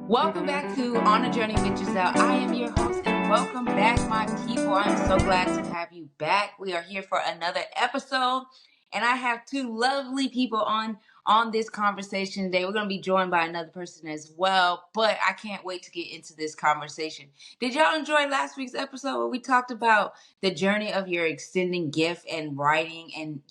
Welcome back to On a Journey with Giselle. I am your host, and welcome back, my people. I'm so glad to have you back. We are here for another episode, and I have two lovely people on this conversation today. We're going to be joined by another person as well, but I can't wait to get into this conversation. Did y'all enjoy last week's episode where we talked about the journey of your extending gift and writing, and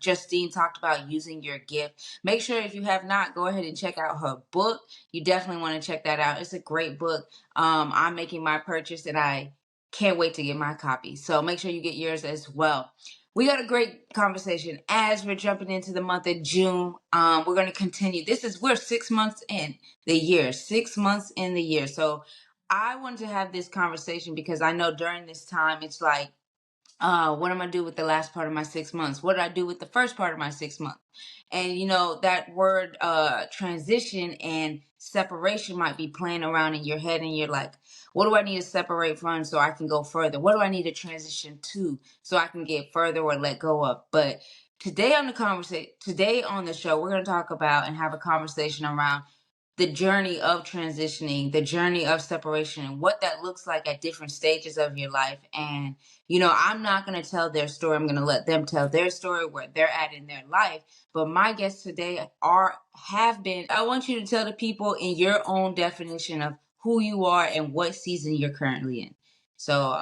Justine talked about using your gift? Make sure, if you have not, go ahead and check out her book. You definitely want to check that out. It's a great book. I'm making my purchase, and I can't wait to get my copy. So make sure you get yours as well. We got a great conversation as we're jumping into the month of June. We're going to continue. We're 6 months in the year, 6 months in the year. So I wanted to have this conversation because I know during this time, it's like, what am I do with the last part of my 6 months? What did I do with the first part of my 6 months? And that word transition and separation might be playing around in your head, and you're like, what do I need to separate from so I can go further? What do I need to transition to so I can get further or let go of? But today on the show, we're going to talk about and have a conversation around the journey of transitioning, the journey of separation, and what that looks like at different stages of your life. And I'm not going to tell their story. I'm going to let them tell their story, where they're at in their life. But my guests today have been. I want you to tell the people in your own definition of who you are and what season you're currently in. So,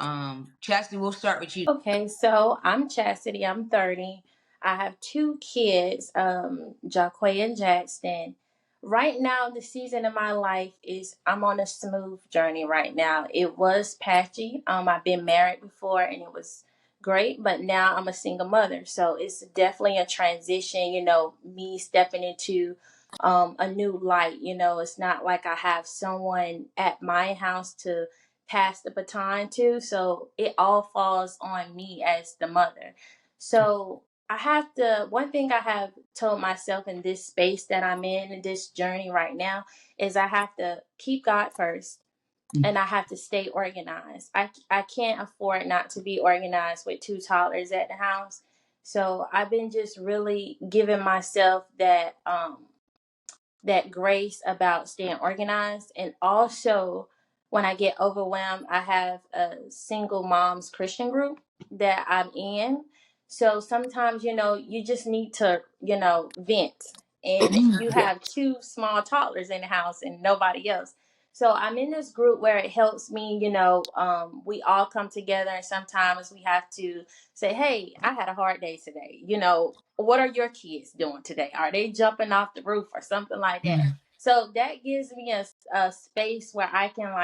Chastity, we'll start with you. Okay, so I'm Chassity. I'm 30. I have two kids, Jaquay and Jackson. Right now, the season of my life is I'm on a smooth journey right now. It was patchy. I've been married before and it was great, but now I'm a single mother. So it's definitely a transition, me stepping into a new light. It's not like I have someone at my house to pass the baton to. So it all falls on me as the mother. So one thing I have told myself in this space that I'm in this journey right now, is I have to keep God first and I have to stay organized. I can't afford not to be organized with two toddlers at the house. So I've been just really giving myself that grace about staying organized. And also, when I get overwhelmed, I have a single moms Christian group that I'm in. So sometimes, you just need to, vent. And you have two small toddlers in the house and nobody else. So I'm in this group where it helps me, we all come together, and sometimes we have to say, hey, I had a hard day today. What are your kids doing today? Are they jumping off the roof or something like that? So that gives me a space where I can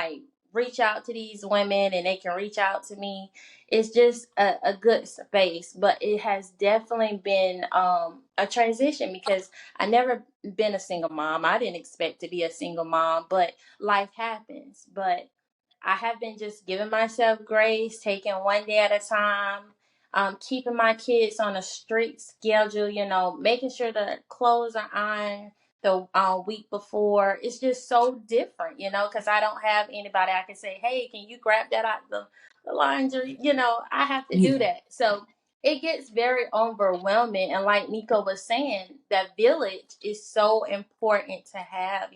reach out to these women and they can reach out to me. It's just a good space, but it has definitely been a transition because I never been a single mom. I didn't expect to be a single mom, but life happens. But I have been just giving myself grace, taking one day at a time, keeping my kids on a strict schedule, making sure the clothes are ironed the week before. It's just so different, because I don't have anybody I can say, hey, can you grab that out the laundry? I have to do that. So it gets very overwhelming. And like Niko was saying, that village is so important to have.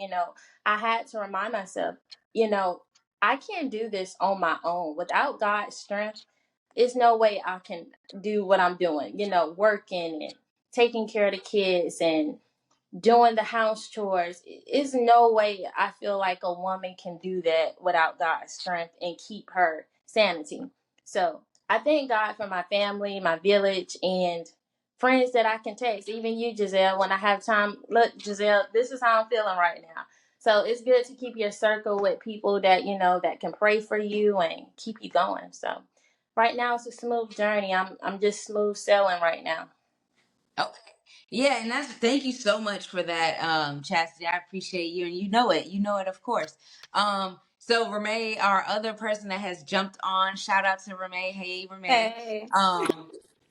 I had to remind myself, you know, I can't do this on my own. Without God's strength, there's no way I can do what I'm doing, working and taking care of the kids and doing the house chores. Is no way I feel like a woman can do that without God's strength and keep her sanity. So I thank God for my family, my village, and friends that I can text. Even you, Giselle, when I have time. Look, Giselle, this is how I'm feeling right now. So it's good to keep your circle with people that that can pray for you and keep you going. So right now it's a smooth journey. I'm just smooth sailing right now. Okay. Yeah, and thank you so much for that, Chastity. I appreciate you, and you know it. You know it, of course. So Rume, our other person that has jumped on, shout out to Rume. Hey, Rume. Hey.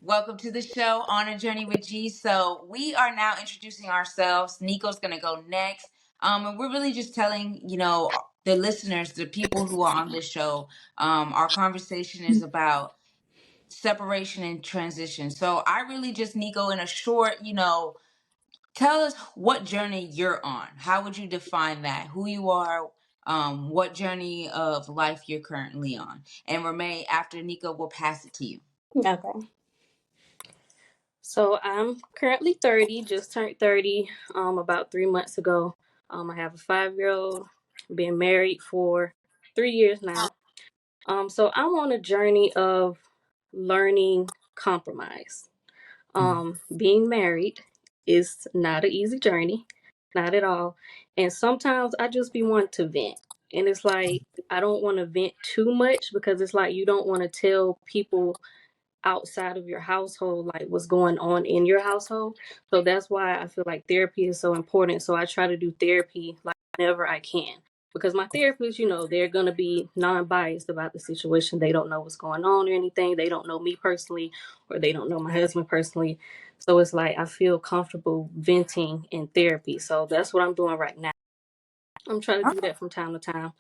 Welcome to the show, On a Journey with G. So we are now introducing ourselves. Niko's gonna go next. And we're really just telling, the listeners, the people who are on this show, our conversation is about separation and transition. So I really just, Niko, in a short, tell us what journey you're on. How would you define that? Who you are, what journey of life you're currently on. And Rume, after Niko, will pass it to you. Okay. So I'm currently 30, just turned 30 about 3 months ago. I have a 5-year old, been married for 3 years now. So I'm on a journey of learning compromise. Being married is not an easy journey, not at all. And sometimes I just be wanting to vent. And it's like I don't want to vent too much because it's like you don't want to tell people outside of your household like what's going on in your household. So that's why I feel like therapy is so important. So I try to do therapy like whenever I can, because my therapists, they're going to be non-biased about the situation. They don't know what's going on or anything. They don't know me personally, or they don't know my husband personally. So it's like I feel comfortable venting in therapy. So that's what I'm doing right now. I'm trying to do that from time to time.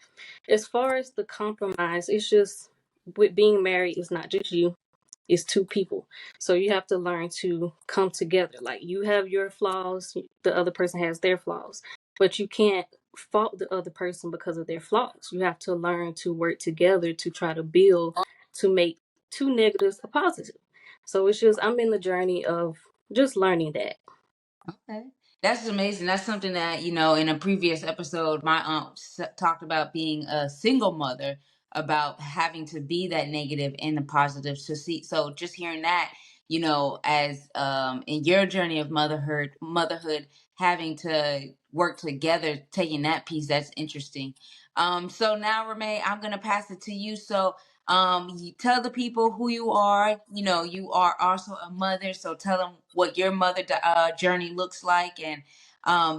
As far as the compromise, it's just with being married, it's not just you, it's two people. So you have to learn to come together. Like you have your flaws, the other person has their flaws, but you can't fault the other person because of their flaws. You have to learn to work together to try to build, to make two negatives a positive. So it's just, I'm in the journey of just learning that. Okay. That's amazing. That's something that, in a previous episode, my aunt talked about being a single mother, about having to be that negative and the positive to see. So just hearing that, as in your journey of motherhood, having to work together, taking that piece, that's interesting. So now, Renee, I'm going to pass it to you. So you tell the people who you are. You are also a mother, so tell them what your mother journey looks like. And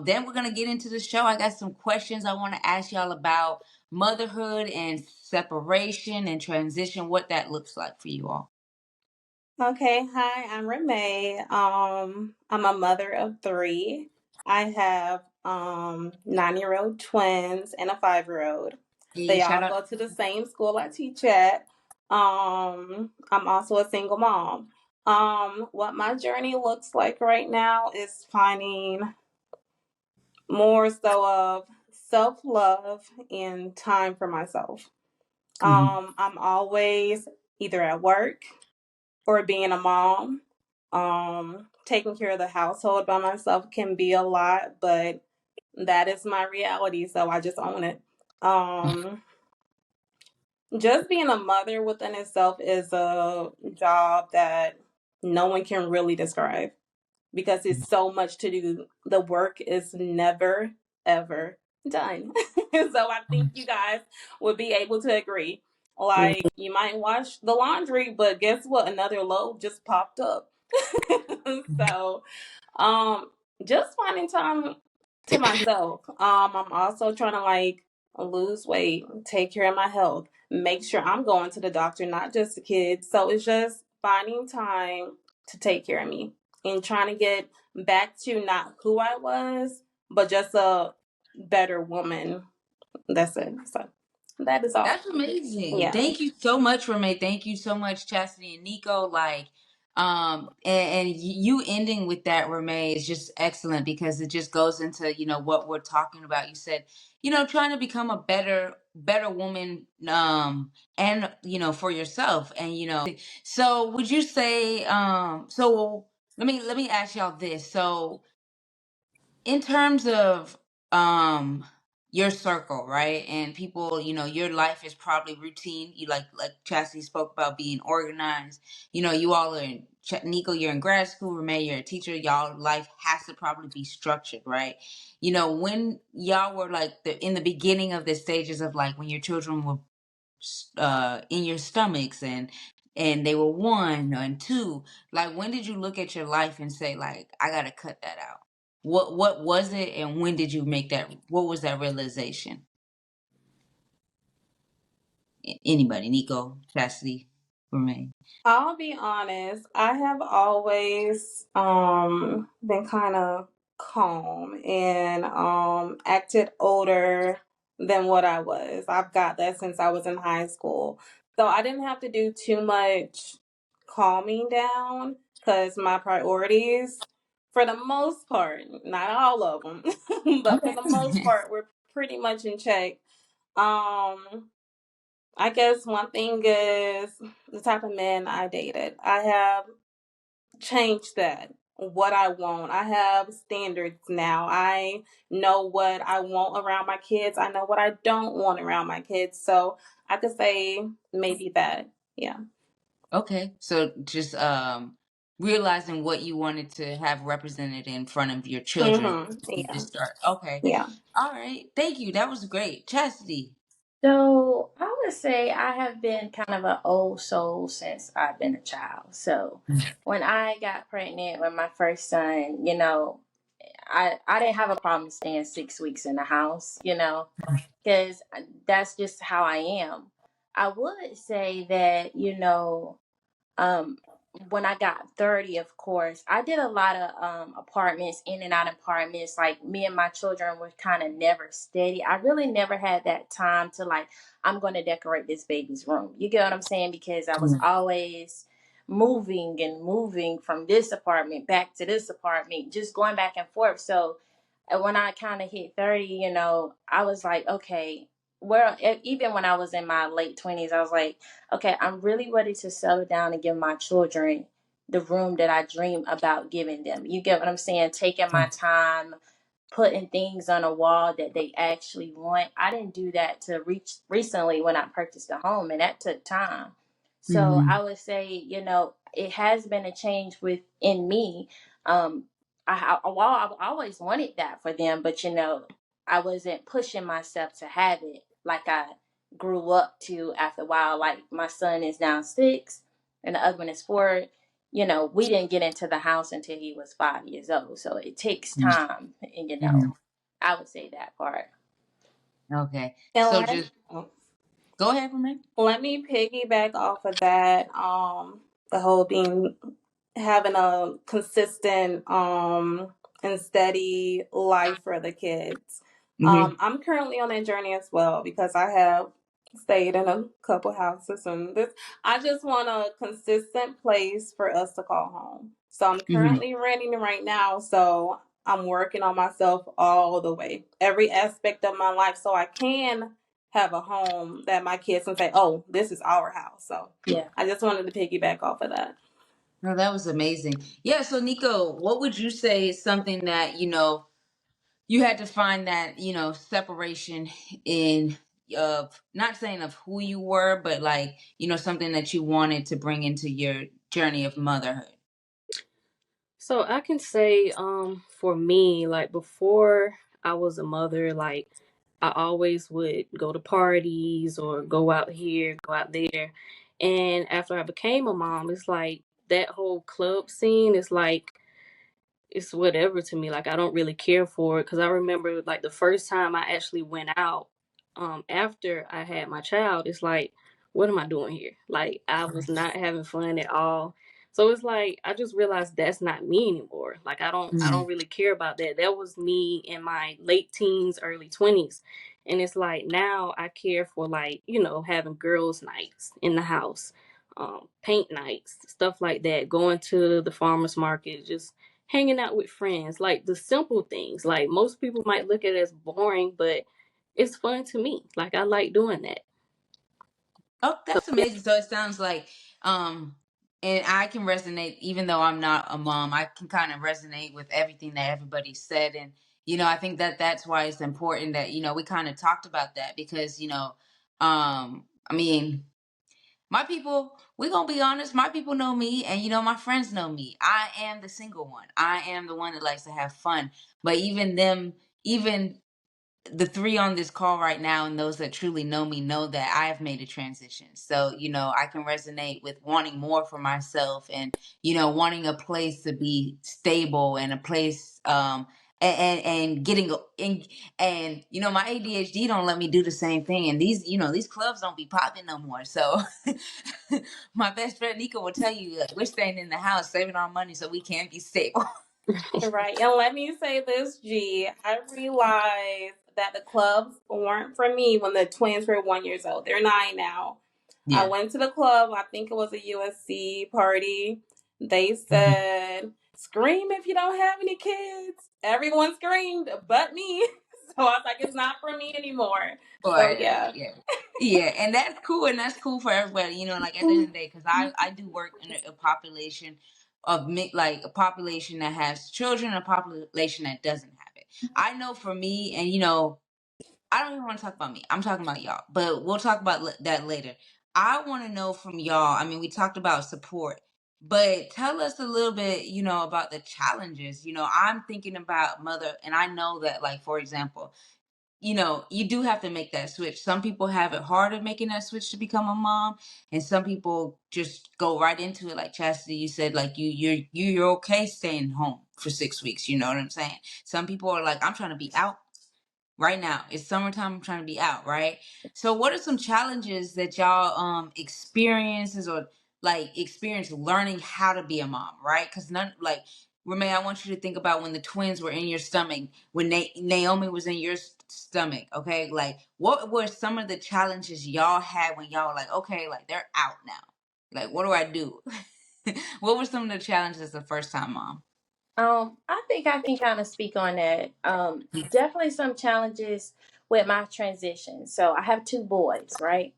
then we're gonna get into the show. I got some questions I want to ask y'all about motherhood and separation and transition, what that looks like for you all. Okay, hi, I'm Rume. I'm a mother of three. I have 9-year-old twins and a 5-year-old. Hey, They shout all out. go to the same school I teach at. I'm also a single mom. What my journey looks like right now is finding more so of self-love and time for myself. Mhm. I'm always either at work or being a mom. Taking care of the household by myself can be a lot, but that is my reality, so I just own it. Um, just being a mother within itself is a job that no one can really describe because it's so much to do. The work is never, ever done. So I think you guys would be able to agree. Like, you might wash the laundry, but guess what? Another load just popped up. So, um, just finding time to myself. I'm also trying to like lose weight, take care of my health, make sure I'm going to the doctor, not just the kids. So it's just finding time to take care of me and trying to get back to not who I was, but just a better woman. That's it. So that is all. That's amazing. Yeah. Thank you so much, Roommate. Thank you so much, Chastity and Niko. Like, and you ending with that, Roommate, is just excellent because it just goes into, what we're talking about. You said, trying to become a better woman, and, for yourself. And, so would you say, so let me ask y'all this. So, in terms of your circle, right, and people, your life is probably routine. You like Chastity spoke about being organized. You all are in Niko, you're in grad school. Renee, you're a teacher. Y'all life has to probably be structured, right? When y'all were like in the beginning of the stages of like when your children were in your stomachs, and they were 1 and 2, like when did you look at your life and say like I gotta cut that out? What was it, and when did you make that? What was that realization? Anybody? Niko, Chastity, Remain. I'll be honest, I have always been kind of calm and acted older than what I was. I've got that since I was in high school. So I didn't have to do too much calming down because my priorities, for the most part, not all of them, but for Okay. the most part, were pretty much in check. I guess one thing is the type of men I dated. I have changed that. What I want. I have standards now. I know what I want around my kids. I know what I don't want around my kids. So I could say maybe that. Yeah. Okay. So just realizing what you wanted to have represented in front of your children. You Yeah. just start. Okay. Yeah. All right. Thank you. That was great. Chastity. So I would say I have been kind of an old soul since I've been a child. So when I got pregnant with my first son, I didn't have a problem staying 6 weeks in the house, because that's just how I am. I would say that, um, when I got 30, of course, I did a lot of apartments, in and out apartments. Like me and my children were kind of never steady. I really never had that time to like, I'm going to decorate this baby's room. You get what I'm saying? Because I was Mhm. always moving and moving from this apartment back to this apartment, just going back and forth. So when I kind of hit 30, I was like, okay, well, even when I was in my late 20s, I was like, okay, I'm really ready to settle down and give my children the room that I dream about giving them. You get what I'm saying? Taking my time, putting things on a wall that they actually want. I didn't do that to reach recently when I purchased a home, and that took time. So Mhm. I would say, it has been a change within me. Um, I've always wanted that for them, but I wasn't pushing myself to have it like I grew up to after a while. Like my son is now 6 and the other one is 4. We didn't get into the house until he was 5 years old. So it takes time. And, Mhm. I would say that part. Okay. And So let just go ahead for me. let me piggyback off of that. The whole being having a consistent and steady life for the kids. Mm-hmm. I'm currently on that journey as well because I have stayed in a couple houses and this I just want a consistent place for us to call home. So I'm Mm-hmm. currently renting right now, so I'm working on myself all the way. Every aspect of my life so I can have a home that my kids can say, "Oh, this is our house." So Yeah. I just wanted to piggyback off of that. No, that was amazing. Yeah. So Niko, what would you say is something that you had to find that separation in of not saying of who you were, but like something that you wanted to bring into your journey of motherhood. So I can say, for me, like before I was a mother, like I always would go to parties or go out here, go out there. And after I became a mom, it's like that whole club scene is like it's whatever to me. Like I don't really care for it because I remember like the first time I actually went out after I had my child, it's like, what am I doing here? Like I was not having fun at all. So it's like I just realized that's not me anymore. Like I don't really care about that. That was me in my late teens, early 20s. And it's like now I care for like, having girls' nights in the house, paint nights, stuff like that, going to the farmers market, just hanging out with friends, like the simple things. Like most people might look at it as boring, but it's fun to me. Like I like doing that. Oh, So that's yeah. amazing. So it sounds like, um, and I can resonate, even though I'm not a mom, I can kind of resonate with everything that everybody said. And, I think that that's why it's important that, we kind of talked about that because, I mean, my people, we're going to be honest, my people know me and, my friends know me. I am the single one. I am the one that likes to have fun. But even the three on this call right now and those that truly know me know that I have made a transition. So, I can resonate with wanting more for myself and, wanting a place to be stable and a place, and getting and my ADHD don't let me do the same thing. And these clubs don't be popping no more. So my best friend Niko will tell you we're staying in the house, saving our money so we can be stable. Right. And let me say this, G. I realized that the clubs weren't for me when the twins were 1 years old. They're 9 now. I Yeah. went to the club, I think it was a USC party. They Mhm. said, scream if you don't have any kids. Everyone screamed but me. So I was like, it's not for me anymore. So Right, yeah. yeah. Yeah, and that's cool, and that's cool for everybody, like at the end of the day, because I do work in a population of like a population that has children, a population that doesn't have it. I know for me, and I don't even want to talk about me. I'm talking about y'all, but we'll talk about that later. I want to know from y'all. I mean, we talked about support, but tell us a little bit, about the challenges. I'm thinking about mother, and I know that, like, for example, you do have to make that switch. Some people have it harder making that switch to become a mom, and some people just go right into it. Like Chassity, you said, like you're okay staying home for 6 weeks. You know what I'm saying? Some people are like, I'm trying to be out right now. It's summertime. I'm trying to be out, right? So what are some challenges that y'all experiences or like experience learning how to be a mom, right? Because none like Rume, I want you to think about when the twins were in your stomach, when Naomi was in your stomach, okay? Like what were some of the challenges y'all had when y'all were like, okay, like they're out now. Like what do I do? What were some of the challenges the first time mom? I think I can kind of speak on that. Definitely some challenges with my transition. So I have two boys, right?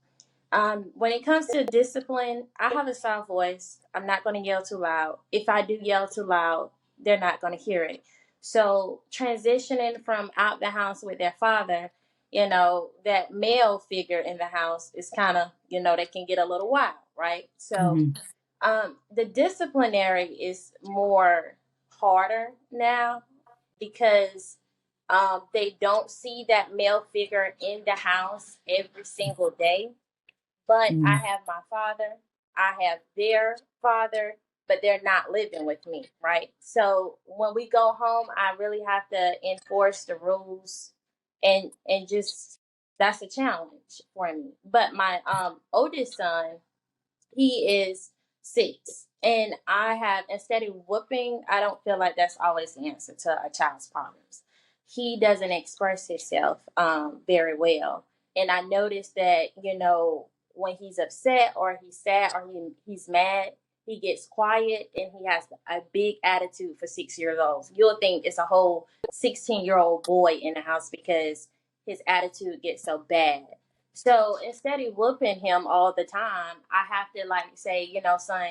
When it comes to discipline, I have a soft voice. I'm not going to yell too loud. If I do yell too loud, they're not going to hear it. So transitioning from out the house with their father, that male figure in the house is kind of, they can get a little wild, right? So Mm-hmm. the disciplinary is more harder now because they don't see that male figure in the house every single day. But I have my father, I have their father, but they're not living with me, right? So when we go home, I really have to enforce the rules, and just that's a challenge for me. But my oldest son, he is 6. And I have, instead of whooping, I don't feel like that's always the answer to a child's problems. He doesn't express himself very well. And I noticed that, when he's upset or he's sad or he's mad, he gets quiet and he has a big attitude for 6 years old. You'll think it's a whole 16-year-old boy in the house because his attitude gets so bad. So instead of whooping him all the time, I have to like say, son,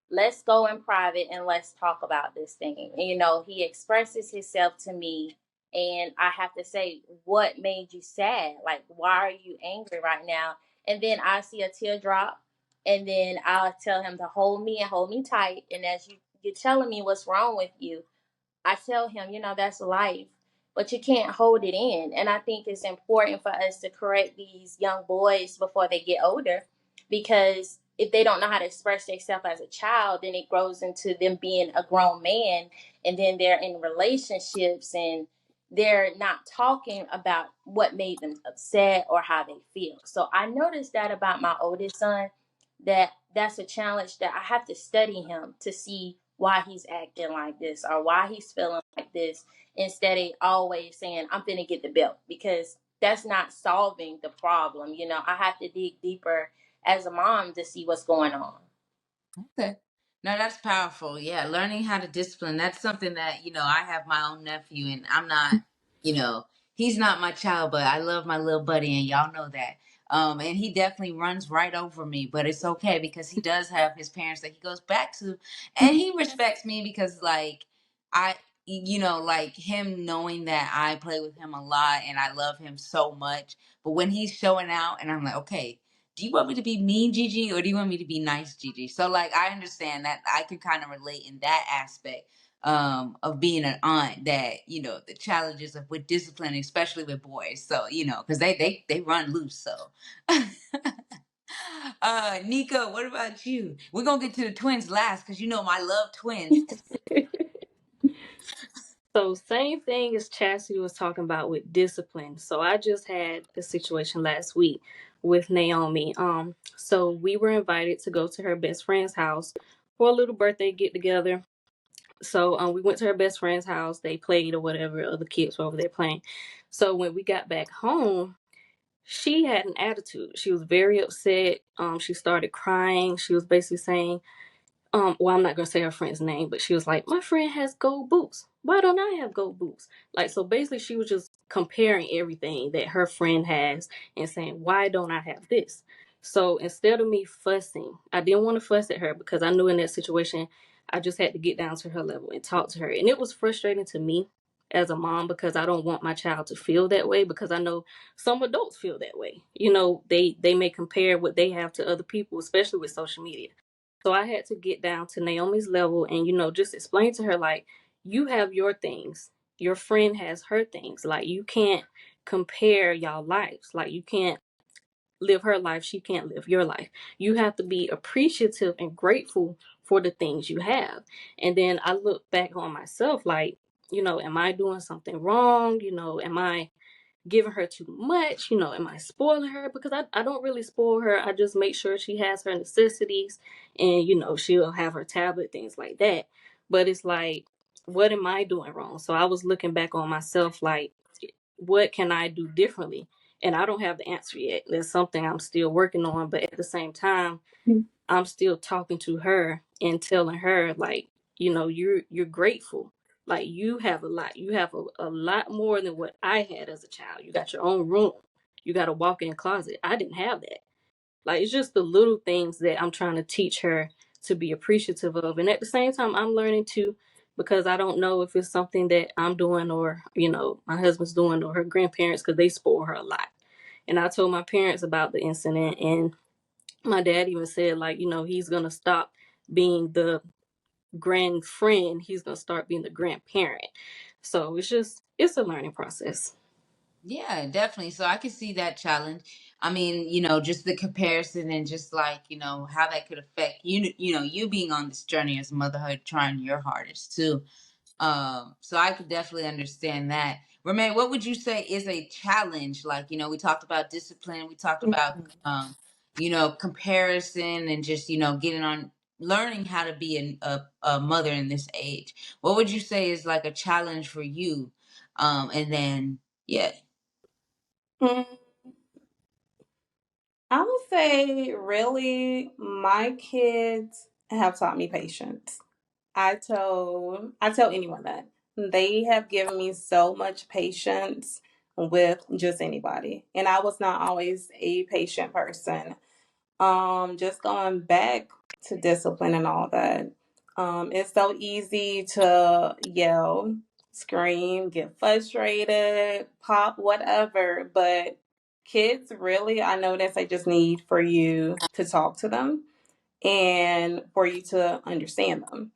let's go in private and let's talk about this thing. And, he expresses himself to me, and I have to say, what made you sad? Like, why are you angry right now? And then I see a teardrop, and then I'll tell him to hold me and hold me tight. And as you're telling me what's wrong with you, I tell him, that's life, but you can't hold it in. And I think it's important for us to correct these young boys before they get older, because if they don't know how to express themselves as a child, then it grows into them being a grown man, and then they're in relationships and they're not talking about what made them upset or how they feel. So I noticed that about my oldest son, that's a challenge that I have to study him to see why he's acting like this or why he's feeling like this, instead of always saying, I'm finna get the belt, because that's not solving the problem. I have to dig deeper as a mom to see what's going on. Okay. No, that's powerful. Yeah, learning how to discipline. That's something that, I have my own nephew and I'm not, you know, he's not my child, but I love my little buddy and y'all know that. And he definitely runs right over me, but it's okay because he does have his parents that he goes back to and he respects me because like I like him knowing that I play with him a lot and I love him so much. But when he's showing out and I'm like, okay, do you want me to be mean Gigi or do you want me to be nice Gigi? So like I understand that I can kind of relate in that aspect of being an aunt, that the challenges of with discipline, especially with boys. So because they run loose. So Niko, what about you? We're gonna get to the twins last because I love twins. So same thing as Chastity was talking about with discipline. So I just had a situation last week with Naomi. So we were invited to go to her best friend's house for a little birthday get together. So we went to her best friend's house. They played or whatever. Other kids were over there playing. So when we got back home, she had an attitude. She was very upset. She started crying. She was basically saying, well, I'm not gonna say her friend's name, but she was like, my friend has gold boots. Why don't I have gold boots? Like, so basically she was just comparing everything that her friend has and saying, why don't I have this? So instead of me fussing, I didn't want to fuss at her because I knew in that situation, I just had to get down to her level and talk to her. And it was frustrating to me as a mom because I don't want my child to feel that way, because I know some adults feel that way. You know, they may compare what they have to other people, especially with social media. So I had to get down to Naomi's level and, you know, just explain to her, like, you have your things, your friend has her things. Like, you can't compare y'all lives. Like, you can't live her life, she can't live your life. You have to be appreciative and grateful for the things you have. And then I look back on myself, like, you know, am I doing something wrong? You know, am I giving her too much? You know, am I spoiling her? Because I don't really spoil her. I just make sure she has her necessities, and, you know, she'll have her tablet, things like that. But it's like, what am I doing wrong? So I was looking back on myself, like, what can I do differently? And I don't have the answer yet. There's something I'm still working on, but at the same time, I'm still talking to her and telling her, like, you know, you're grateful. Like, you have a lot. You have a lot more than what I had as a child. You got your own room. You got a walk-in closet. I didn't have that. Like, it's just the little things that I'm trying to teach her to be appreciative of. And at the same time, I'm learning too, because I don't know if it's something that I'm doing or, you know, my husband's doing or her grandparents, because they spoil her a lot. And I told my parents about the incident, and my dad even said, like, you know, he's going to stop being the grand friend. He's going to start being the grandparent. So it's a learning process. Yeah, definitely. So I can see that challenge. I mean, you know, just the comparison and just like, you know, how that could affect you, you know, you being on this journey as motherhood, trying your hardest too. So I could definitely understand that. Renee, what would you say is a challenge? Like, you know, we talked about discipline, we talked about, you know, comparison and just, you know, getting on, learning how to be a mother in this age. What would you say is like a challenge for you? And then, yeah. Mm, I would say, really, my kids have taught me patience. I tell anyone that they have given me so much patience with just anybody, and I was not always a patient person. Just going back to discipline and all that. It's so easy to yell, scream, get frustrated, pop, whatever. But kids, really, I notice they just need for you to talk to them and for you to understand them.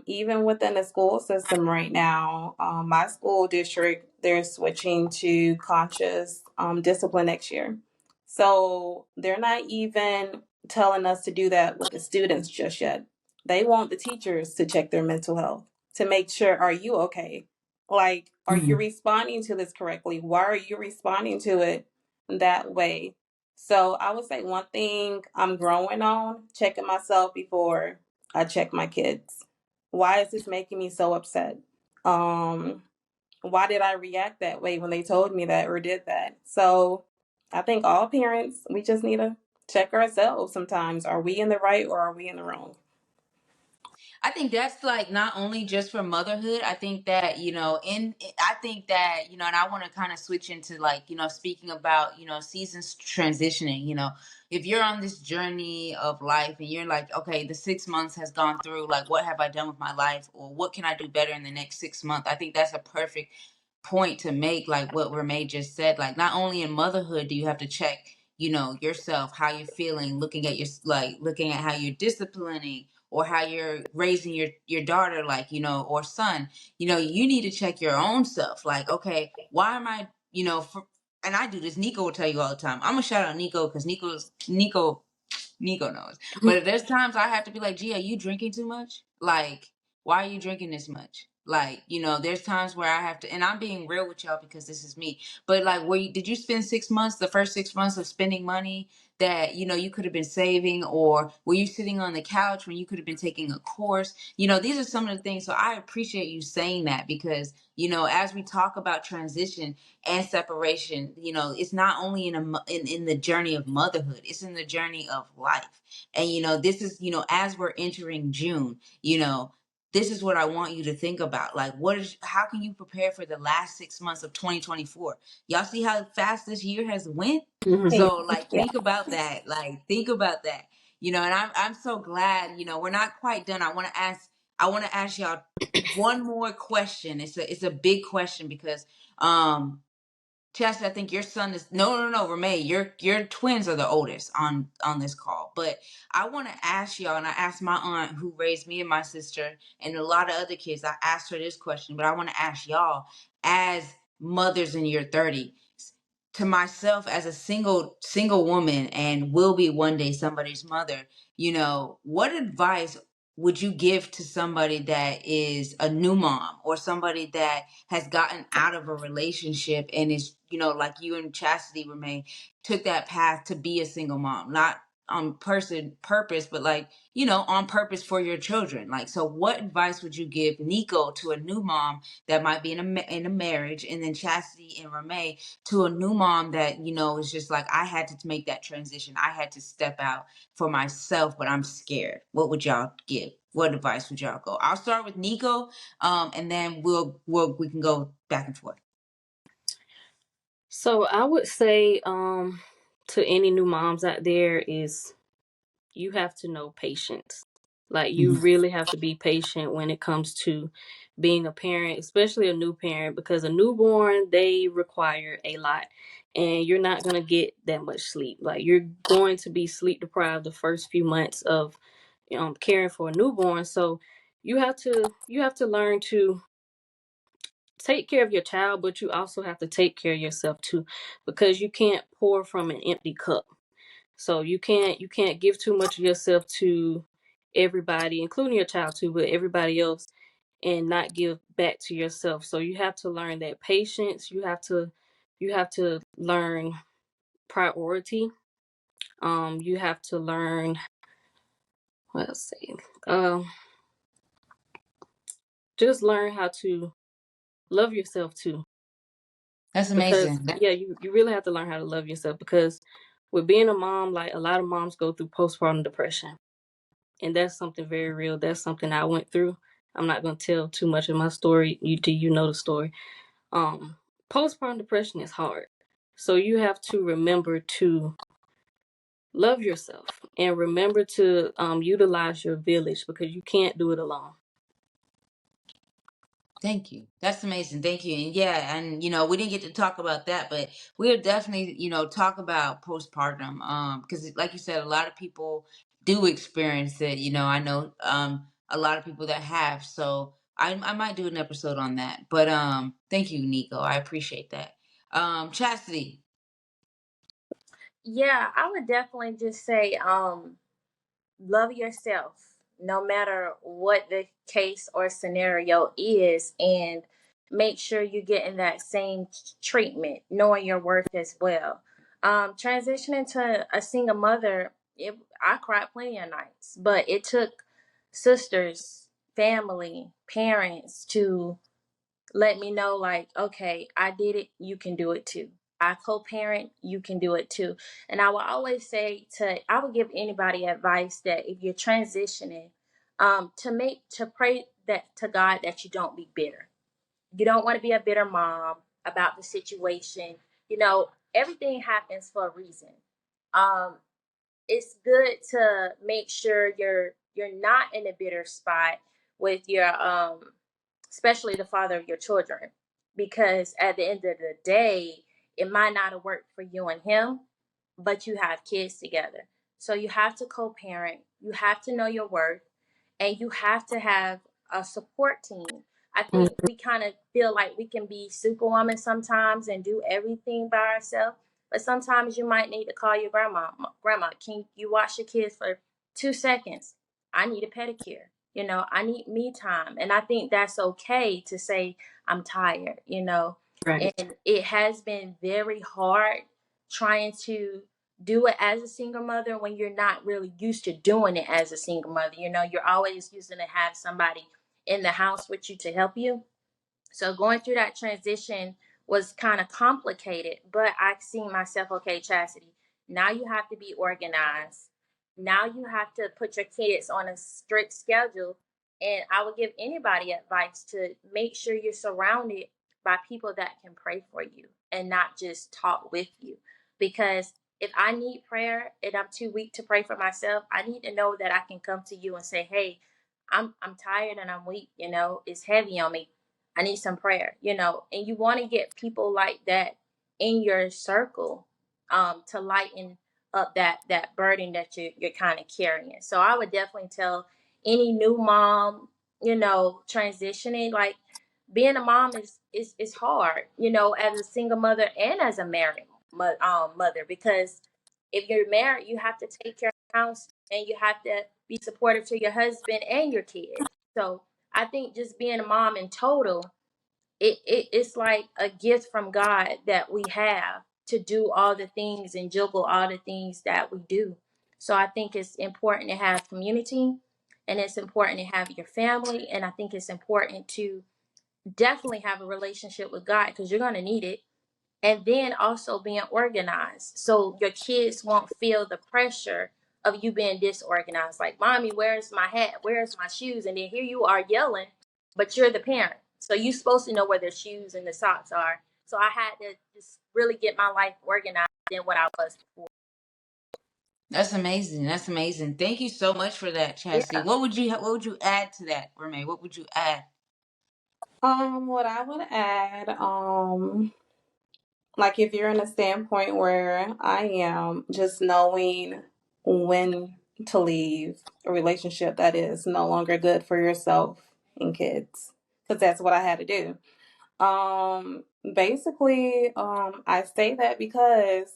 Even within the school system right now, my school district, they're switching to conscious discipline next year. So they're not even telling us to do that with the students just yet. They want the teachers to check their mental health to make sure, are you okay? Like, are you responding to this correctly? Why are you responding to it that way? So I would say one thing I'm growing on, checking myself before I check my kids. Why is this making me so upset? Um, why did I react that way when they told me that or did that? So I think all parents, we just need to check ourselves sometimes. Are we in the right or are we in the wrong? I think that's like not only just for motherhood. I think that, you know, I think that, you know, and I want to kind of switch into like, you know, speaking about, you know, seasons transitioning, you know, if you're on this journey of life and you're like, okay, the 6 months has gone through, like, what have I done with my life, or what can I do better in the next 6 months? I think that's a perfect point to make, like what Reme just said. Like, not only in motherhood do you have to check, you know, yourself, how you're feeling, looking at your, like, looking at how you're disciplining or how you're raising your daughter, like, you know, or son. You know, you need to check your own self, like, okay, why am I, you know, and I do this. Niko will tell you all the time. I'm gonna shout out Niko because Niko knows. But there's times I have to be like, gee, are you drinking too much? Like, why are you drinking this much? Like, you know, there's times where I have to, and I'm being real with y'all because this is me. But like, did you spend 6 months, the first 6 months of spending money that, you know, you could have been saving? Or were you sitting on the couch when you could have been taking a course? You know, these are some of the things. So I appreciate you saying that because, you know, as we talk about transition and separation, you know, it's not only in the journey of motherhood, it's in the journey of life. And, you know, this is, you know, as we're entering June, you know, this is what I want you to think about. Like, how can you prepare for the last 6 months of 2024? Y'all see how fast this year has went? Mm-hmm. So like, Yeah. think about that. Like, think about that. And I'm so glad, we're not quite done. I want to ask y'all one more question. It's a big question because, Chastity, I think your son is no, Rume, your twins are the oldest on this call. But I want to ask y'all, and I asked my aunt who raised me and my sister and a lot of other kids. I asked her this question, but I want to ask y'all, as mothers in your 30s, to myself as a single woman and will be one day somebody's mother. What advice would you give to somebody that is a new mom or somebody that has gotten out of a relationship and is, like you and Chassity Remain, took that path to be a single mom, not on purpose, but like, on purpose for your children. Like, so what advice would you give Niko to a new mom that might be in a marriage, and then Chassity and Remain to a new mom that, is just like, I had to make that transition. I had to step out for myself, but I'm scared. What would y'all give? What advice would y'all go? I'll start with Niko, and then we can go back and forth. So I would say to any new moms out there is you have to know patience. Like you Mhm. really have to be patient when it comes to being a parent, especially a new parent, because a newborn, they require a lot. And you're not going to get that much sleep. Like you're going to be sleep deprived the first few months of caring for a newborn. So you have to learn to take care of your child, but you also have to take care of yourself too, because you can't pour from an empty cup. So you can't give too much of yourself to everybody, including your child too, but everybody else, and not give back to yourself. So you have to learn that patience. You have to learn priority. You have to learn what else say. Um, just learn how to love yourself too. That's Because amazing. yeah, you really have to learn how to love yourself, because with being a mom, like a lot of moms go through postpartum depression, and that's something very real. That's something I went through. I'm not going to tell too much of my story. You know the story. um Postpartum depression is hard, so you have to remember to love yourself and remember to utilize your village, because you can't do it alone. Thank you. That's amazing. Thank you. And yeah, and we didn't get to talk about that, but we'll definitely, talk about postpartum. Because like you said, a lot of people do experience it. I know a lot of people that have. So I might do an episode on that. But thank you, Niko. I appreciate that. Chastity. Yeah, I would definitely just say, love yourself no matter what the case or scenario is, and make sure you're getting that same treatment, knowing your worth as well. Transitioning to a single mother, I cried plenty of nights, but it took sisters, family, parents to let me know, like, okay, I did it, you can do it too. I co-parent, you can do it too. And I will always say, I would give anybody advice that if you're transitioning, to pray that to God that you don't be bitter. You don't want to be a bitter mom about the situation. Everything happens for a reason. um it's good to make sure you're not in a bitter spot with your especially the father of your children, because at the end of the day, it might not have worked for you and him, but you have kids together. So you have to co-parent, you have to know your worth, and you have to have a support team. I think Mhm. we kind of feel like we can be superwoman sometimes and do everything by ourselves, but sometimes you might need to call your grandma. Grandma, can you watch your kids for 2 seconds? I need a pedicure. I need me time. And I think that's okay to say, I'm tired, Right. and it has been very hard trying to do it as a single mother when you're not really used to doing it as a single mother. You're always used to have somebody in the house with you to help you. So going through that transition was kind of complicated, but I see myself, okay, Chassity, now you have to be organized. Now you have to put your kids on a strict schedule And I would give anybody advice to make sure you're surrounded by people that can pray for you and not just talk with you. Because if I need prayer and I'm too weak to pray for myself, I need to know that I can come to you and say, "Hey, I'm tired and I'm weak, it's heavy on me. I need some prayer," and you want to get people like that in your circle, to lighten up that burden that you're kind of carrying. So I would definitely tell any new mom, transitioning, like, being a mom is hard, as a single mother and as a married mother, because if you're married, you have to take care of the house and you have to be supportive to your husband and your kids. So I think just being a mom in total, it's like a gift from God that we have to do all the things and juggle all the things that we do. So I think it's important to have community, and it's important to have your family, and I think it's important to definitely have a relationship with God, because you're going to need it. And then also being organized, so your kids won't feel the pressure of you being disorganized. Like, "Mommy, where's my hat? Where's my shoes?" And then here you are yelling, but you're the parent. So you're supposed to know where the shoes and the socks are. So I had to just really get my life organized than what I was before. That's amazing. That's amazing. Thank you so much for that, Chassity. Yeah. What would you add to that, Rume? What would you add? What I would add, like if you're in a standpoint where I am, just knowing when to leave a relationship that is no longer good for yourself and kids, because that's what I had to do. Basically, I say that because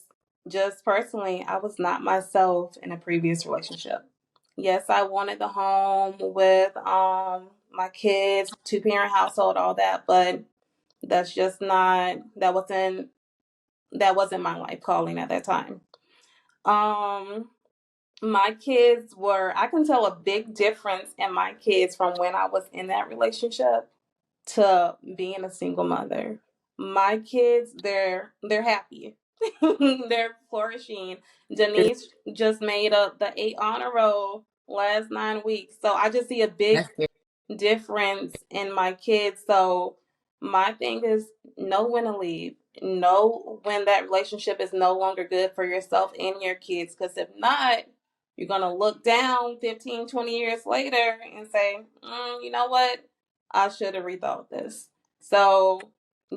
just personally, I was not myself in a previous relationship. Yes, I wanted the home with my kids, two parent household, all that, but that's just not that wasn't my life calling at that time. Um, my kids were I can tell a big difference in my kids from when I was in that relationship to being a single mother. My kids, they're happy. They're flourishing. Denise just made up the 8 honor roll last 9 weeks. So I just see a big That's good. difference in my kids. So my thing is know when to leave. Know when that relationship is no longer good for yourself and your kids. Because if not, you're going to look down 15, 20 years later and say, you know what? I should have rethought this. So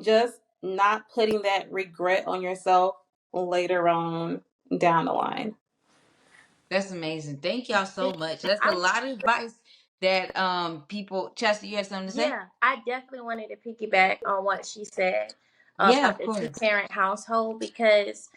just not putting that regret on yourself later on down the line. That's amazing. Thank y'all so much. That's a I lot of advice that people. Chastity, you have something to say? Yeah, I definitely wanted to piggyback on what she said Yeah, about of the two course. parent household, because,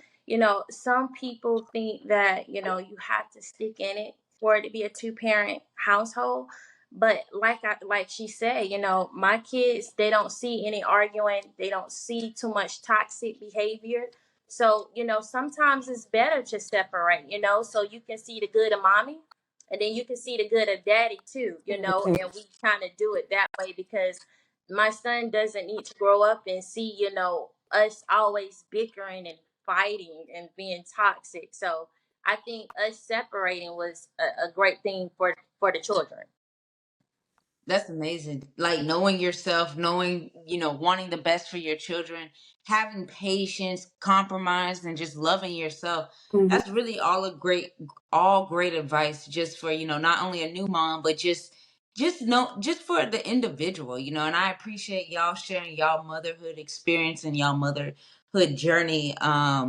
some people think that, you have to stick in it for it to be a two parent household. But like she said, my kids, they don't see any arguing, they don't see too much toxic behavior. So, sometimes it's better to separate, so you can see the good of mommy, and then you can see the good of daddy too, and we kind of do it that way, because my son doesn't need to grow up and see, us always bickering and fighting and being toxic. So I think us separating was a great thing for the children. That's amazing. Like knowing yourself, knowing, wanting the best for your children, having patience, compromise, and just loving yourself. Mhm. That's really all great advice just for, not only a new mom, but just for the individual, and I appreciate y'all sharing y'all motherhood experience and y'all motherhood journey.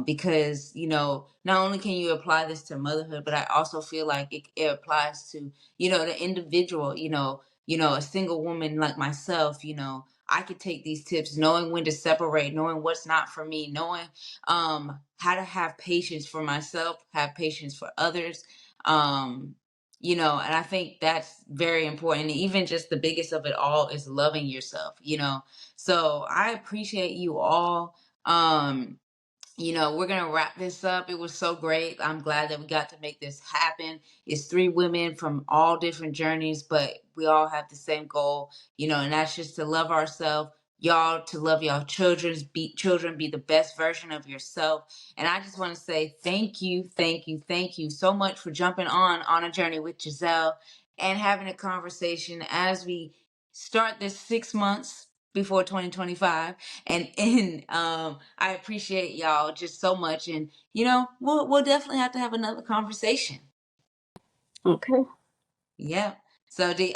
Because, not only can you apply this to motherhood, but I also feel like it applies to, the individual, a single woman like myself, I could take these tips, knowing when to separate, knowing what's not for me, knowing how to have patience for myself, have patience for others. Um, and I think that's very important. And even just the biggest of it all is loving yourself, So I appreciate you all. We're gonna wrap this up. It was so great. I'm glad that we got to make this happen. It's three women from all different journeys, but we all have the same goal, and that's just to love ourselves. Y'all to love y'all children, be the best version of yourself. And I just want to say thank you so much for jumping on a journey with Giselle. and having a conversation as we start this 6 months before 2025. And I appreciate y'all just so much. And we'll definitely have to have another conversation. Okay. Yeah. So the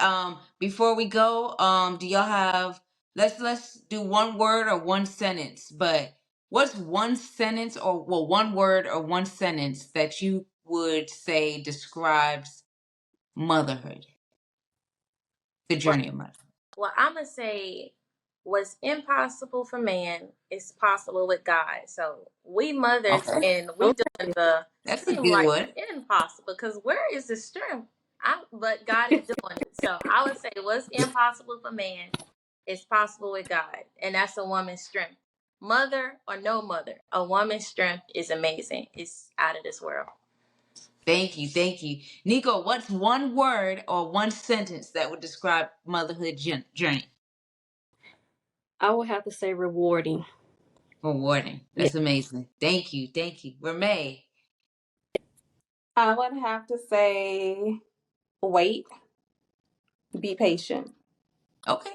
before we go, do y'all have, let's do one word or one sentence, but what's one sentence or well one word or one sentence that you would say describes motherhood, the Well, journey of motherhood? well, I'm gonna say what's impossible for man is possible with God. So we mothers Okay. and we doing Okay. the That's a seem good like one. impossible because where is the strength? But God is doing it. So I would say what's impossible for man is possible with God, and that's a woman's strength. Mother or no mother, a woman's strength is amazing. It's out of this world. Thank you, thank you. Niko, what's one word or one sentence that would describe motherhood journey? I would have to say rewarding. Rewarding. Yeah. That's amazing. Thank you, thank you. Rume. I would have to say wait, be patient. Okay.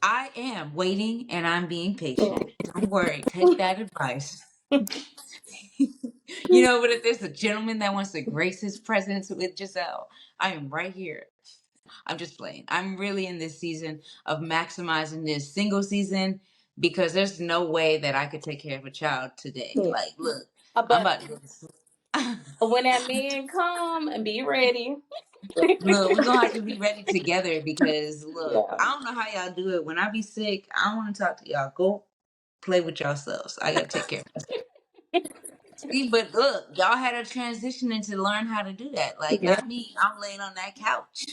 I am waiting and I'm being patient. Don't worry, take that advice. But if there's a gentleman that wants to grace his presence with Giselle, I am right here. I'm just playing. I'm really in this season of maximizing this single season because there's no way that I could take care of a child today. Yeah. Like, look, I'm But about to go to sleep. when that man come and be ready. Look, we're gonna have to be ready together because look, Yeah. I don't know how y'all do it. When I be sick, I don't want to talk to y'all. Go play with yourselves. I gotta take care of myself. See, but look, y'all had a transition to learn how to do that. Like, Yeah. not me. I'm laying on that couch.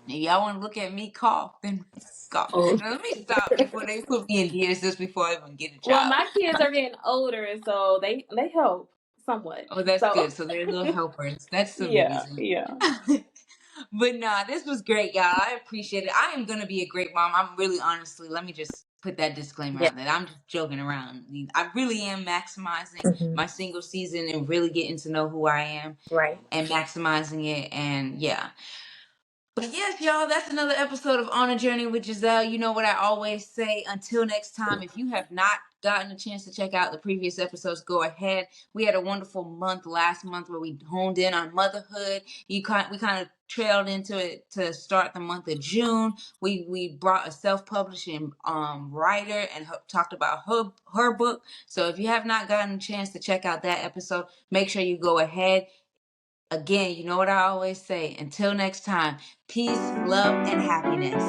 If y'all want to look at me cough, then cough. Oh. Now, let me stop before they put me in DSS before I even get a Well, child. my kids are getting older, so they help somewhat. Oh, that's So good. So they're little helpers. That's yeah, amazing. yeah, But nah, this was great, y'all. I appreciate it. I am gonna be a great mom. I'm really honestly, let me just put that disclaimer Yeah. out there. I'm just joking around. I really am maximizing Hmm. my single season and really getting to know who I am Right. and maximizing it. And yeah. But yes, y'all, that's another episode of On a Journey with Giselle. You know what I always say. Until next time, if you have not gotten a chance to check out the previous episodes, go ahead. We had a wonderful month last month where we honed in on motherhood. We kind of trailed into it to start the month of June. We brought a self-publishing writer and talked about her book. So if you have not gotten a chance to check out that episode, make sure you go ahead. Again, you know what I always say. Until next time, peace, love, and happiness.